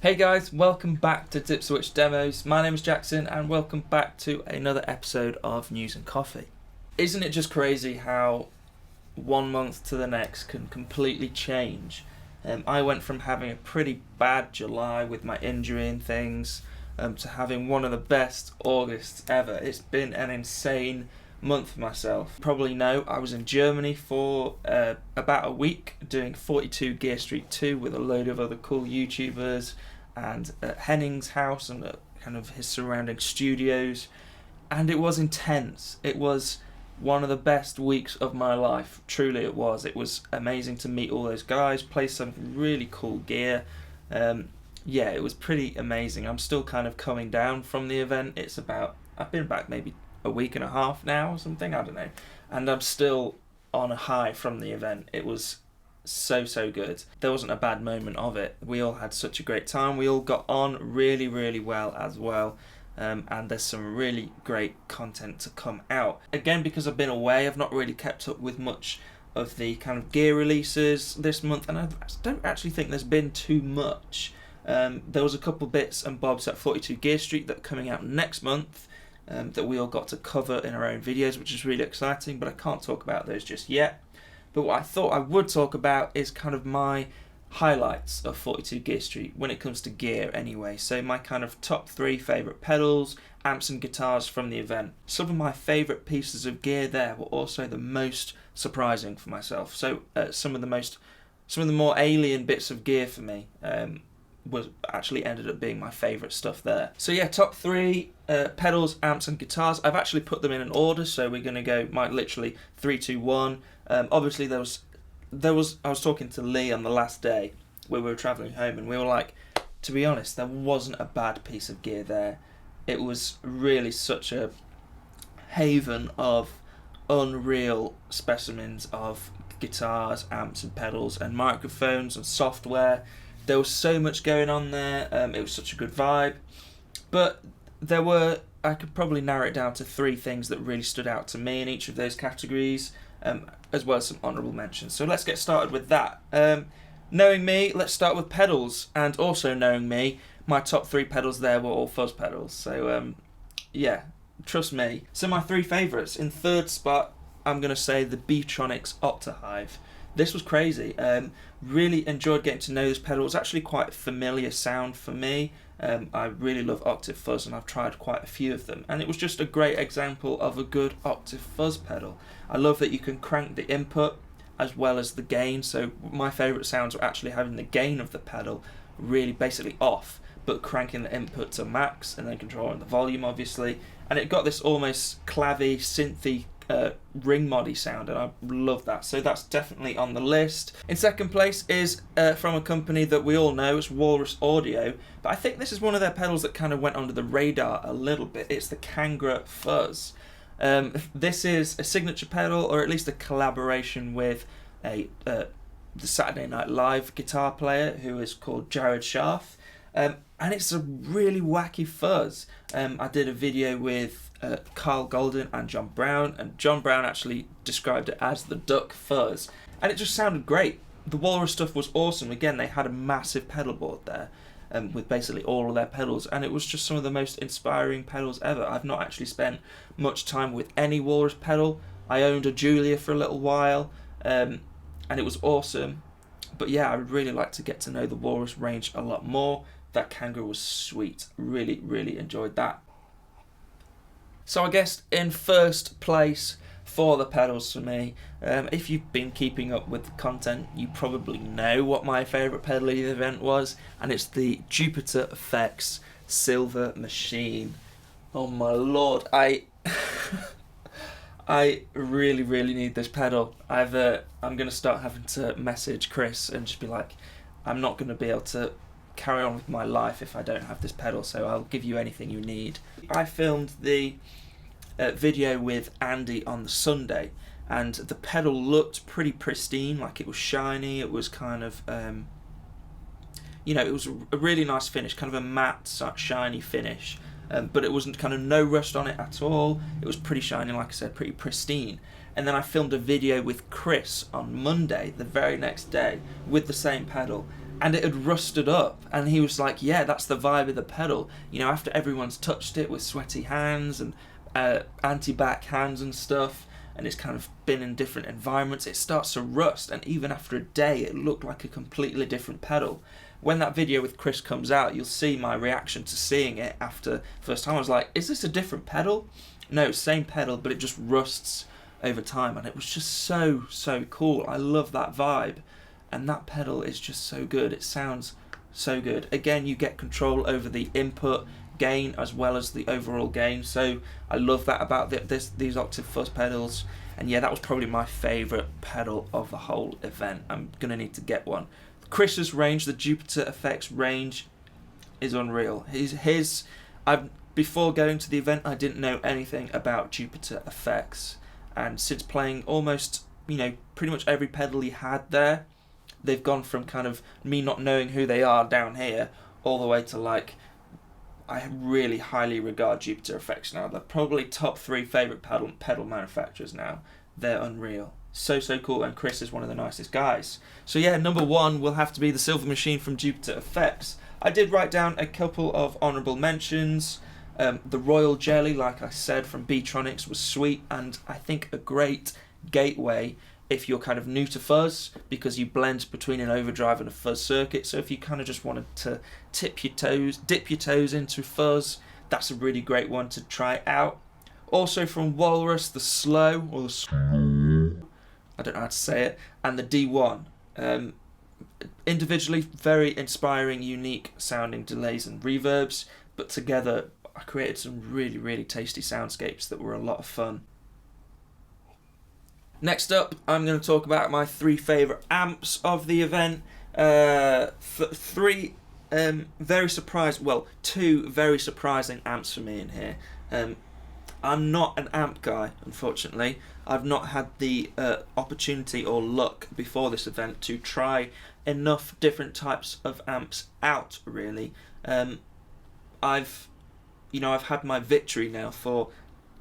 Hey guys, welcome back to Dip Switch Demos. My name is Jackson and welcome back to another episode of News and Coffee. Isn't it just crazy how 1 month to the next can completely change? I went from having a pretty bad July with my injury and things to having one of the best Augusts ever. It's been an insane month for myself. Probably know I was in Germany for about a week doing 42 Gear Street 2 with a load of other cool YouTubers and at Henning's house and kind of his surrounding studios, and it was intense. It was one of the best weeks of my life, truly it was. It was amazing to meet all those guys, play some really cool gear. Yeah, it was pretty amazing. I'm still kind of coming down from the event. I've been back maybe a week and a half now or something, I don't know, and I'm still on a high from the event. It was so good. There wasn't a bad moment of it. We all had such a great time. We all got on really well as well, and there's some really great content to come out. Again, because I've been away, I've not really kept up with much of the kind of gear releases this month, and I don't actually think there's been too much. There was a couple bits and bobs at 42 Gear Street that are coming out next month that we all got to cover in our own videos, which is really exciting, but I can't talk about those just yet. But what I thought I would talk about is kind of my highlights of 42 Gear Street when it comes to gear anyway. So my kind of top 3 favourite pedals, amps and guitars from the event. Some of my favourite pieces of gear there were also the most surprising for myself. So some of the more alien bits of gear for me was actually ended up being my favourite stuff there. So yeah, top 3 pedals, amps and guitars. I've actually put them in an order, so we're going to go literally 3, 2, 1. Obviously I was talking to Lee on the last day where we were travelling home, and we were like, to be honest, there wasn't a bad piece of gear there. It was really such a haven of unreal specimens of guitars, amps and pedals and microphones and software. There was so much going on there. It was such a good vibe. But I could probably narrow it down to 3 things that really stood out to me in each of those categories, as well as some honourable mentions. So let's get started with that. Knowing me, let's start with pedals. And also knowing me, my top 3 pedals there were all fuzz pedals. So yeah, trust me. So my 3 favourites. In third spot, I'm going to say the Beatronics Octahive. This was crazy. Really enjoyed getting to know this pedal. It was actually quite a familiar sound for me. I really love octave fuzz, and I've tried quite a few of them, and it was just a great example of a good octave fuzz pedal. I love that you can crank the input as well as the gain, so my favourite sounds were actually having the gain of the pedal really basically off, but cranking the input to max and then controlling the volume obviously, and it got this almost clavy, synthy ring moddy sound, and I love that. So that's definitely on the list. In second place is from a company that we all know, it's Walrus Audio, but I think this is one of their pedals that kind of went under the radar a little bit. It's the Kangra Fuzz. This is a signature pedal, or at least a collaboration with the Saturday Night Live guitar player who is called Jared Scharf, and it's a really wacky fuzz. I did a video with Carl Golden and John Brown, and John Brown actually described it as the duck fuzz, and it just sounded great. The Walrus stuff was awesome. Again, they had a massive pedal board there with basically all of their pedals, and it was just some of the most inspiring pedals ever. I've not actually spent much time with any Walrus pedal. I owned a Julia for a little while, and it was awesome, but yeah, I would really like to get to know the Walrus range a lot more. That Kangaroo was sweet. Really enjoyed that. So I guess in first place for the pedals for me, if you've been keeping up with the content, you probably know what my favourite pedal of the event was, and it's the Jupiter Effects Silver Machine. Oh my lord, I really need this pedal. I'm going to start having to message Chris and just be like, I'm not going to be able to carry on with my life if I don't have this pedal, so I'll give you anything you need. I filmed the video with Andy on the Sunday, and the pedal looked pretty pristine, like it was shiny, it was kind of it was a really nice finish, kind of a matte shiny finish, but it wasn't kind of no rust on it at all. It was pretty shiny, like I said, pretty pristine. And then I filmed a video with Chris on Monday, the very next day, with the same pedal, and it had rusted up, and he was like, yeah, that's the vibe of the pedal. You know, after everyone's touched it with sweaty hands and anti-back hands and stuff, and it's kind of been in different environments, it starts to rust, and even after a day it looked like a completely different pedal. When that video with Chris comes out, you'll see my reaction to seeing it after the first time. I was like, is this a different pedal? No, same pedal, but it just rusts over time, and it was just so cool. I love that vibe, and that pedal is just so good. It sounds so good. Again, you get control over the input gain as well as the overall gain, so I love that about these Octave Fuzz pedals. And yeah, that was probably my favourite pedal of the whole event. I'm gonna need to get one. Chris's range, the Jupiter Effects range, is unreal. Before going to the event, I didn't know anything about Jupiter Effects, and since playing almost, pretty much every pedal he had there, they've gone from kind of me not knowing who they are down here all the way to like, I really highly regard Jupiter Effects now. They're probably top 3 favourite pedal manufacturers now. They're unreal. So cool, and Chris is one of the nicest guys. So yeah, number 1 will have to be the Silver Machine from Jupiter Effects. I did write down a couple of honourable mentions. The Royal Jelly, like I said, from B-Tronics was sweet, and I think a great gateway if you're kind of new to fuzz, because you blend between an overdrive and a fuzz circuit. So if you kind of just wanted to dip your toes into fuzz, that's a really great one to try out. Also from Walrus, the Slow, or the Slow, I don't know how to say it, and the D1. Individually, very inspiring, unique sounding delays and reverbs, but together I created some really tasty soundscapes that were a lot of fun. Next up, I'm going to talk about my 3 favourite amps of the event. 2 very surprising amps for me in here. I'm not an amp guy, unfortunately. I've not had the opportunity or luck before this event to try enough different types of amps out, really. I've had my Victory now for,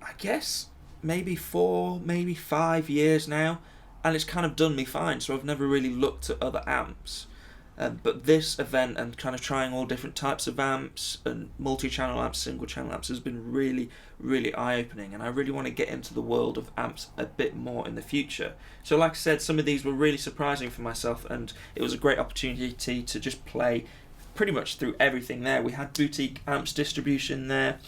I guess, maybe 4, maybe 5 years now, and it's kind of done me fine, so I've never really looked at other amps. But this event and kind of trying all different types of amps and multi-channel amps, single-channel amps has been really eye-opening, and I really want to get into the world of amps a bit more in the future. So like I said, some of these were really surprising for myself, and it was a great opportunity to just play pretty much through everything there. We had Boutique Amps Distribution there,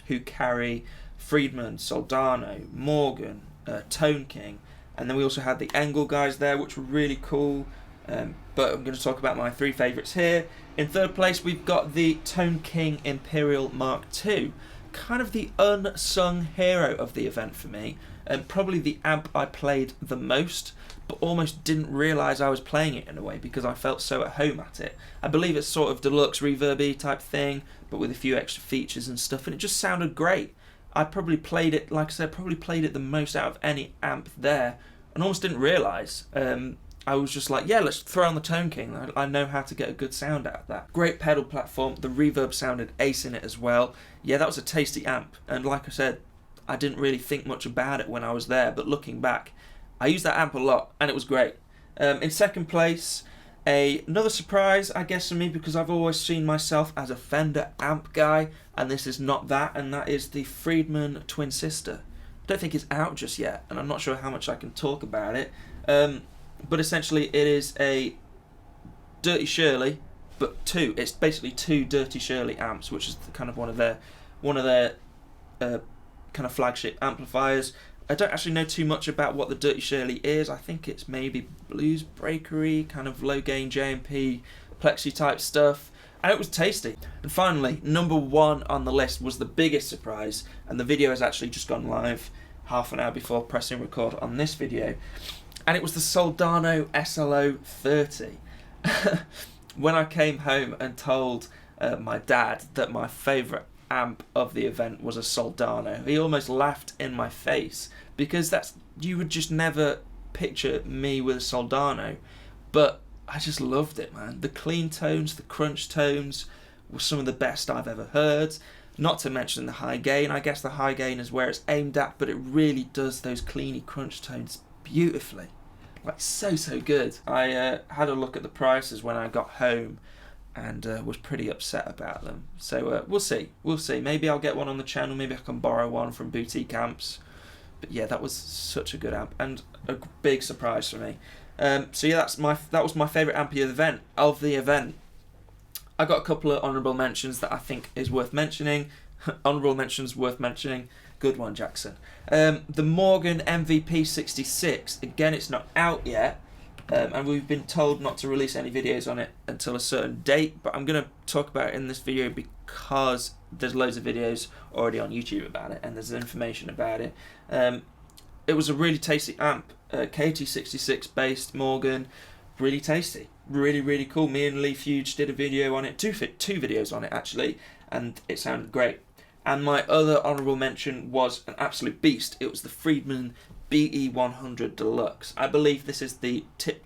who carry Friedman, Soldano, Morgan, Tone King, and then we also had the Engel guys there, which were really cool. But I'm going to talk about my 3 favourites here. In third place, we've got the Tone King Imperial Mark II, kind of the unsung hero of the event for me, and probably the amp I played the most, but almost didn't realise I was playing it in a way because I felt so at home at it. I believe it's sort of deluxe reverb-y type thing, but with a few extra features and stuff, and it just sounded great. I probably played it, like I said, the most out of any amp there, and almost didn't realise. I was just like, yeah, let's throw on the Tone King. I know how to get a good sound out of that. Great pedal platform. The reverb sounded ace in it as well. Yeah, that was a tasty amp. And like I said, I didn't really think much about it when I was there, but looking back, I used that amp a lot, and it was great. In second place, another surprise, I guess, for me, because I've always seen myself as a Fender amp guy, and this is not that, and that is the Friedman Twin Sister. I don't think it's out just yet, and I'm not sure how much I can talk about it. But essentially, it is a Dirty Shirley, but it's basically 2 Dirty Shirley amps, which is kind of one of their kind of flagship amplifiers. I don't actually know too much about what the Dirty Shirley is. I think it's maybe blues breakery, kind of low gain JMP, plexi type stuff, and it was tasty. And finally, number 1 on the list was the biggest surprise, and the video has actually just gone live half an hour before pressing record on this video. And it was the Soldano SLO 30. When I came home and told my dad that my favourite amp of the event was a Soldano, he almost laughed in my face, because you would just never picture me with a Soldano. But I just loved it, man. The clean tones, the crunch tones were some of the best I've ever heard. Not to mention the high gain. I guess the high gain is where it's aimed at, but it really does those cleany crunch tones beautifully. Like so good. I had a look at the prices when I got home and was pretty upset about them. So we'll see. Maybe I'll get one on the channel, maybe I can borrow one from Boutique Amps. But yeah, that was such a good amp and a big surprise for me. So yeah, that was my favourite amp of the event. I got a couple of honourable mentions that I think is worth mentioning. Honourable mentions worth mentioning. Good one, Jackson. The Morgan MVP 66. Again, it's not out yet, and we've been told not to release any videos on it until a certain date. But I'm going to talk about it in this video because there's loads of videos already on YouTube about it, and there's information about it. It was a really tasty amp, KT66 based Morgan, really tasty, really cool. Me and Lee Fuge did a video on it, two videos on it actually, and it sounded great. And my other honourable mention was an absolute beast. It was the Friedman BE100 Deluxe. I believe this is the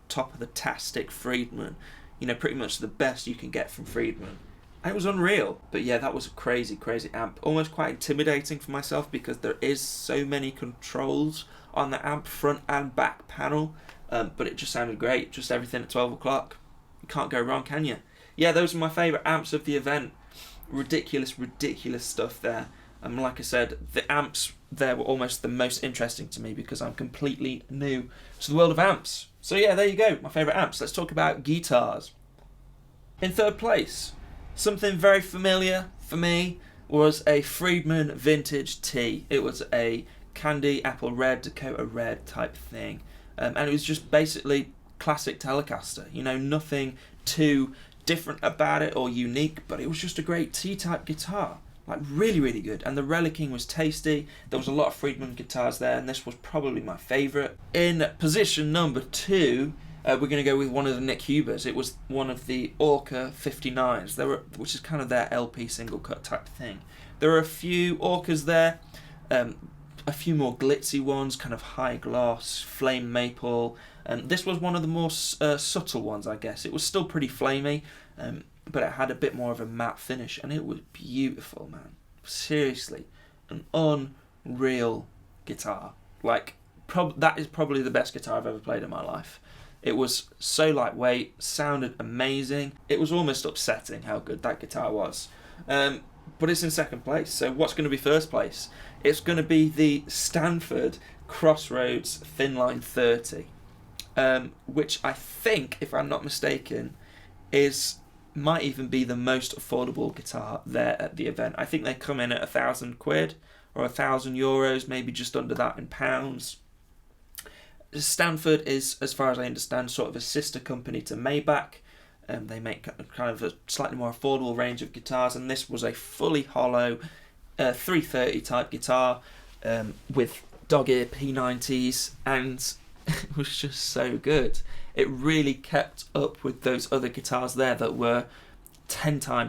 top of the tastic Friedman. You know, pretty much the best you can get from Friedman. And it was unreal. But yeah, that was a crazy amp. Almost quite intimidating for myself because there is so many controls on the amp, front and back panel. But it just sounded great. Just everything at 12 o'clock. You can't go wrong, can you? Yeah, those are my favourite amps of the event. Ridiculous stuff there. And like I said, the amps there were almost the most interesting to me because I'm completely new to the world of amps. So yeah, there you go, my favourite amps. Let's talk about guitars. In third place, something very familiar for me was a Friedman Vintage T. It was a candy apple red, Dakota red type thing. And it was just basically classic Telecaster. You know, nothing too different about it or unique, but it was just a great T-type guitar. Like really good, and the relicking was tasty. There was a lot of Friedman guitars there, and this was probably my favourite. In position number 2, we're going to go with one of the Nick Hubers. It was one of the Orca 59s, which is kind of their LP single cut type thing. There are a few Orcas there, a few more glitzy ones, kind of high gloss, flame maple. This was one of the more subtle ones, I guess. It was still pretty flamey, but it had a bit more of a matte finish, and it was beautiful, man. Seriously, an unreal guitar. Like, that is probably the best guitar I've ever played in my life. It was so lightweight, sounded amazing. It was almost upsetting how good that guitar was. But it's in second place, so what's going to be first place? It's going to be the Stanford Crossroads Thinline 30, which I think, if I'm not mistaken, might even be the most affordable guitar there at the event. I think they come in at £1,000 or €1,000, maybe just under that in pounds. Stanford is, as far as I understand, sort of a sister company to Maybach. They make kind of a slightly more affordable range of guitars, and this was a fully hollow 330 type guitar with dog ear P90s, and it was just so good. It really kept up with those other guitars there that were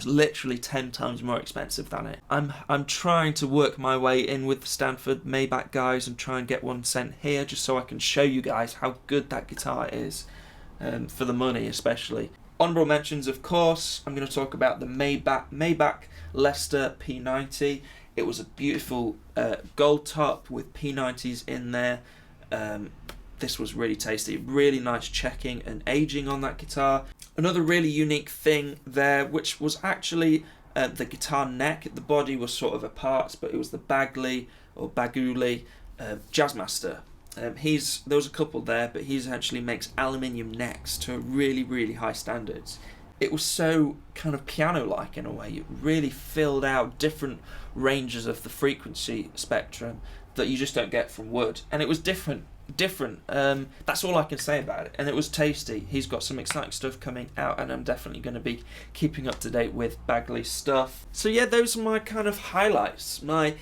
literally 10 times more expensive than it. I'm trying to work my way in with the Stanford Maybach guys and try and get one sent here just so I can show you guys how good that guitar is, for the money especially. Honourable mentions, of course, I'm going to talk about the Maybach Leicester P90. It was a beautiful gold top with P90s in there. This was really tasty, really nice checking and aging on that guitar. Another really unique thing there, which was actually the guitar neck. The body was sort of apart, but it was the Bagley or Baguli Jazzmaster. There was a couple there, but he actually makes aluminium necks to really high standards. It was so kind of piano-like in a way. It really filled out different ranges of the frequency spectrum that you just don't get from wood, and it was different. That's all I can say about it, and it was tasty. He's got some exciting stuff coming out, and I'm definitely going to be keeping up to date with Bagley's stuff. So yeah, those are my kind of highlights, my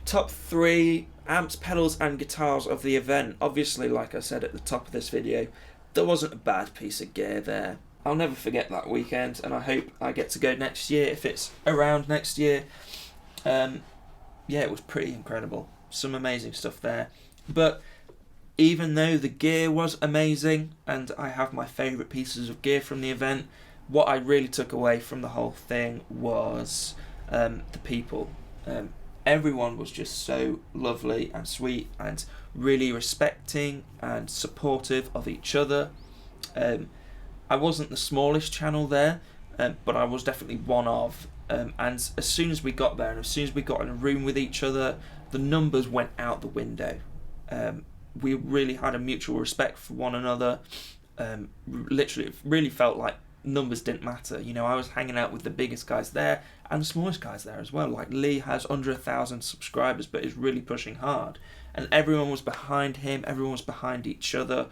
top 3 amps, pedals and guitars of the event. Obviously, like I said at the top of this video, there wasn't a bad piece of gear there. I'll never forget that weekend, and I hope I get to go next year if it's around next year. Yeah, it was pretty incredible. Some amazing stuff there. But even though the gear was amazing and I have my favourite pieces of gear from the event, what I really took away from the whole thing was the people. everyone was just so lovely and sweet and really respecting and supportive of each other. I wasn't the smallest channel there, but I was definitely one of. And as soon as we got there and as soon as we got in a room with each other, the numbers went out the window. We really had a mutual respect for one another. Literally, it really felt like numbers didn't matter. You know, I was hanging out with the biggest guys there and the smallest guys there as well. Like Lee has under 1,000 subscribers, but is really pushing hard. And everyone was behind him. Everyone was behind each other.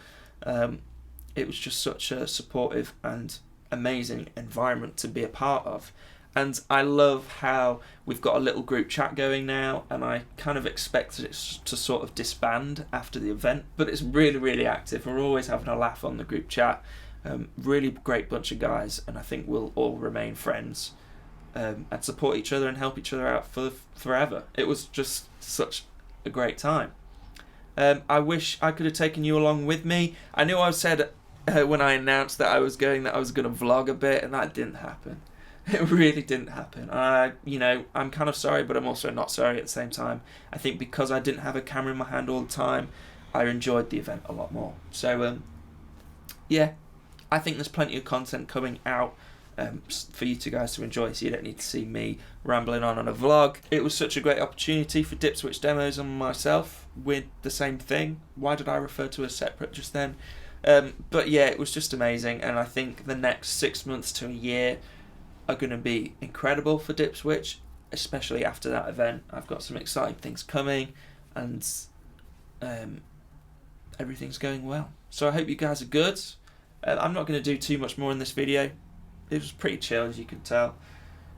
It was just such a supportive and amazing environment to be a part of. And I love how we've got a little group chat going now, and I kind of expected it to sort of disband after the event, but it's really, really active. We're always having a laugh on the group chat. Really great bunch of guys, and I think we'll all remain friends and support each other and help each other out for forever. It was just such a great time. I wish I could have taken you along with me. I knew I said when I announced that I was going to vlog a bit, and that didn't happen. It really didn't happen. I'm kind of sorry, but I'm also not sorry at the same time. I think because I didn't have a camera in my hand all the time, I enjoyed the event a lot more. So, yeah, I think there's plenty of content coming out for you two guys to enjoy, so you don't need to see me rambling on a vlog. It was such a great opportunity for Dip Switch demos and myself with the same thing. Why did I refer to as separate just then? But yeah, it was just amazing, and I think the next 6 months to a year are going to be incredible for Dip Switch, especially after that event. I've got some exciting things coming, and everything's going well. So I hope you guys are good. I'm not going to do too much more in this video. It was pretty chill, as you can tell.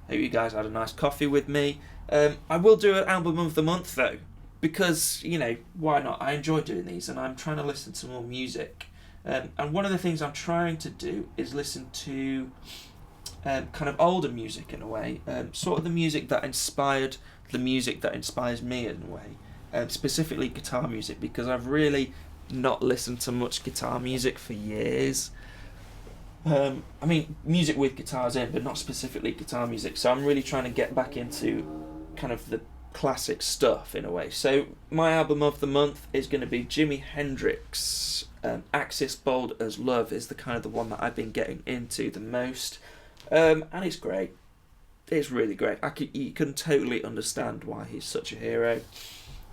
Hope you guys had a nice coffee with me. I will do an album of the month though, because, you know, why not? I enjoy doing these, and I'm trying to listen to more music. And one of the things I'm trying to do is listen to kind of older music in a way, sort of the music that inspired the music that inspires me in a way, specifically guitar music, because I've really not listened to much guitar music for years. I mean, music with guitars in, but not specifically guitar music, so I'm really trying to get back into kind of the classic stuff in a way. So my album of the month is going to be Jimi Hendrix. Axis Bold as Love is the kind of the one that I've been getting into the most. And it's great. It's really great. You can totally understand why he's such a hero.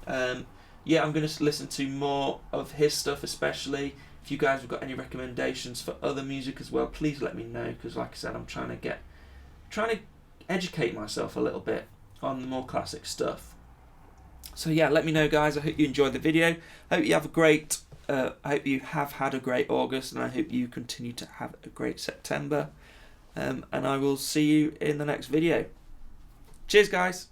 Yeah, I'm going to listen to more of his stuff, especially. If you guys have got any recommendations for other music as well, please let me know, because like I said, I'm trying to educate myself a little bit on the more classic stuff. So yeah, let me know, guys. I hope you enjoyed the video. I hope you have had a great August, and I hope you continue to have a great September. And I will see you in the next video. Cheers, guys.